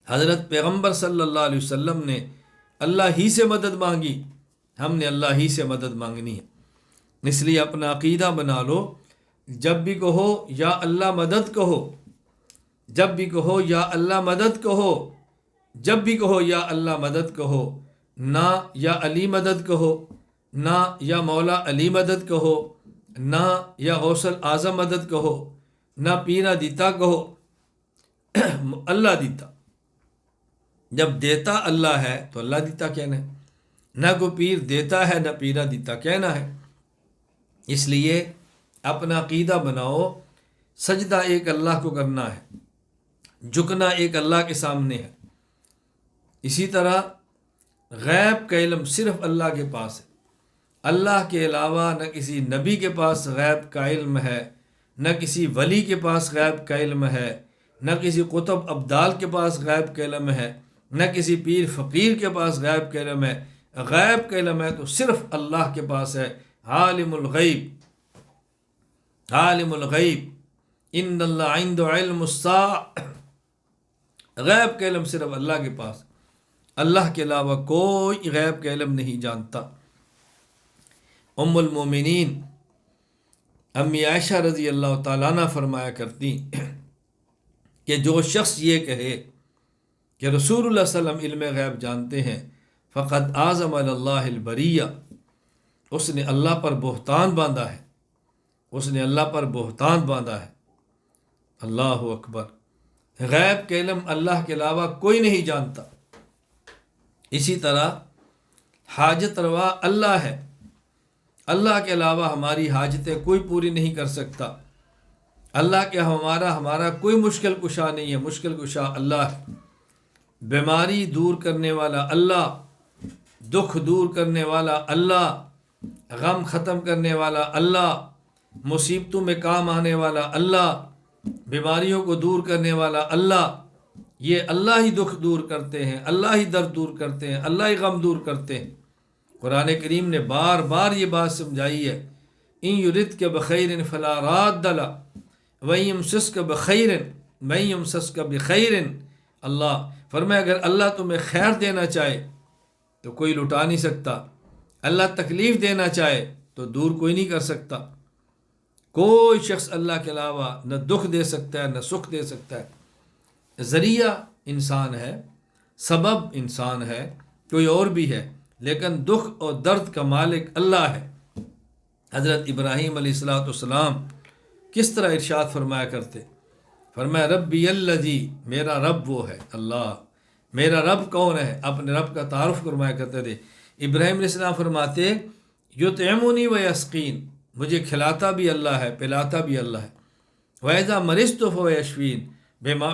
حضرت پیغمبر صلی اللہ علیہ وسلم نے اللہ ہی سے مدد مانگی، ہم نے اللہ ہی سے مدد مانگنی ہے۔ اس لیے اپنا عقیدہ بنا لو، جب بھی کہو یا اللہ مدد کہو، جب بھی کہو یا اللہ مدد کہو، جب بھی کہو یا اللہ مدد کہو، نہ یا علی مدد کہو، نہ یا مولا علی مدد کہو، نہ یا غوث اعظم مدد کہو، نہ پیرا دیتا کہو، اللہ دیتا۔ جب دیتا اللہ ہے تو اللہ دیتا کہنا ہے، نہ کوئی پیر دیتا ہے نہ پیرا دیتا کہنا ہے۔ اس لیے اپنا عقیدہ بناؤ، سجدہ ایک اللہ کو کرنا ہے، جھکنا ایک اللہ کے سامنے ہے۔ اسی طرح غیب کا علم صرف اللہ کے پاس ہے، اللہ کے علاوہ نہ کسی نبی کے پاس غیب کا علم ہے، نہ کسی ولی کے پاس غیب کا علم ہے، نہ کسی قطب ابدال کے پاس غیب کا علم ہے، نہ کسی پیر فقیر کے پاس غیب کا علم ہے۔ غیب کا علم ہے تو صرف اللہ کے پاس ہے۔ عالم الغیب، عالم الغیب ان اللہ عند علم الساعہ، غیب کا علم صرف اللہ کے پاس، اللہ کے علاوہ کوئی غیب کا علم نہیں جانتا۔ ام المومنین امی عائشہ رضی اللہ تعالیٰ عنہ فرمایا کرتی کہ جو شخص یہ کہے کہ رسول اللہ صلی اللہ علیہ وسلم علم غیب جانتے ہیں، فقد اعظم علی اللہ البریہ، اس نے اللہ پر بہتان باندھا ہے، اس نے اللہ پر بہتان باندھا ہے۔ اللہ اکبر، غیب کے علم اللہ کے علاوہ کوئی نہیں جانتا۔ اسی طرح حاجت روا اللہ ہے، اللہ کے علاوہ ہماری حاجتیں کوئی پوری نہیں کر سکتا۔ اللہ کے ہمارا کوئی مشکل کشا نہیں ہے، مشکل کشا اللہ ہے۔ بیماری دور کرنے والا اللہ، دکھ دور کرنے والا اللہ، غم ختم کرنے والا اللہ، مصیبتوں میں کام آنے والا اللہ، بیماریوں کو دور کرنے والا اللہ، یہ اللہ ہی دکھ دور کرتے ہیں، اللہ ہی درد دور کرتے ہیں، اللہ ہی غم دور کرتے ہیں۔ قرآن کریم نے بار بار یہ بات سمجھائی ہے، ان یردک بخیر فلا راد لہ وَإِن یمسسک بخیر مَن یمسسک بخیر۔ اللہ فرمایا اگر اللہ تمہیں خیر دینا چاہے تو کوئی لٹا نہیں سکتا، اللہ تکلیف دینا چاہے تو دور کوئی نہیں کر سکتا۔ کوئی شخص اللہ کے علاوہ نہ دکھ دے سکتا ہے نہ سکھ دے سکتا ہے۔ ذریعہ انسان ہے، سبب انسان ہے، کوئی اور بھی ہے، لیکن دکھ اور درد کا مالک اللہ ہے۔ حضرت ابراہیم علیہ السلام کس طرح ارشاد فرمایا کرتے، فرمایا ربی الذی، میرا رب وہ ہے اللہ۔ میرا رب کون ہے؟ اپنے رب کا تعارف فرمایا کرتے تھے۔ ابراہیم علیہ السلام فرماتے یطعمنی و یسقین، مجھے کھلاتا بھی اللہ ہے، پلاتا بھی اللہ ہے۔ وَإِذَا مَرِضْتُ فَهُوَ یشفین،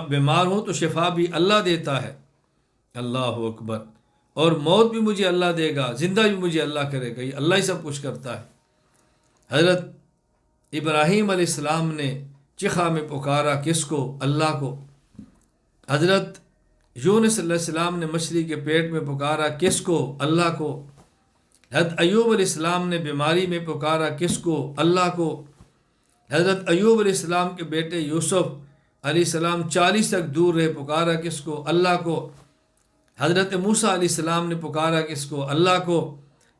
بیمار ہوں تو شفا بھی اللہ دیتا ہے۔ اللہ اکبر، اور موت بھی مجھے اللہ دے گا، زندہ بھی مجھے اللہ کرے گا، یہ اللہ ہی سب کچھ کرتا ہے۔ حضرت ابراہیم علیہ السلام نے چخا میں پکارا کس کو؟ اللہ کو۔ حضرت یونس علیہ السلام نے مچھلی کے پیٹ میں پکارا کس کو؟ اللہ کو۔ حضرت ایوب علیہ السلام نے بیماری میں پکارا کس کو؟ اللہ کو۔ حضرت ایوب علیہ السلام کے بیٹے یوسف علیہ السلام 40 تک دور رہے، پکارا کس کو؟ اللہ کو۔ حضرت موسیٰ علیہ السلام نے پکارا کس کو؟ اللہ کو۔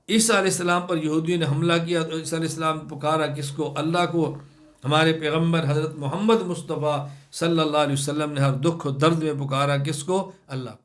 عیسیٰ علیہ السلام پر یہودیوں نے حملہ کیا تو عیسیٰ علیہ السلام نے پکارا کس کو؟ اللہ کو۔ ہمارے پیغمبر حضرت محمد مصطفیٰ صلی اللہ علیہ وسلم نے ہر دکھ و درد میں پکارا کس کو؟ اللہ کو۔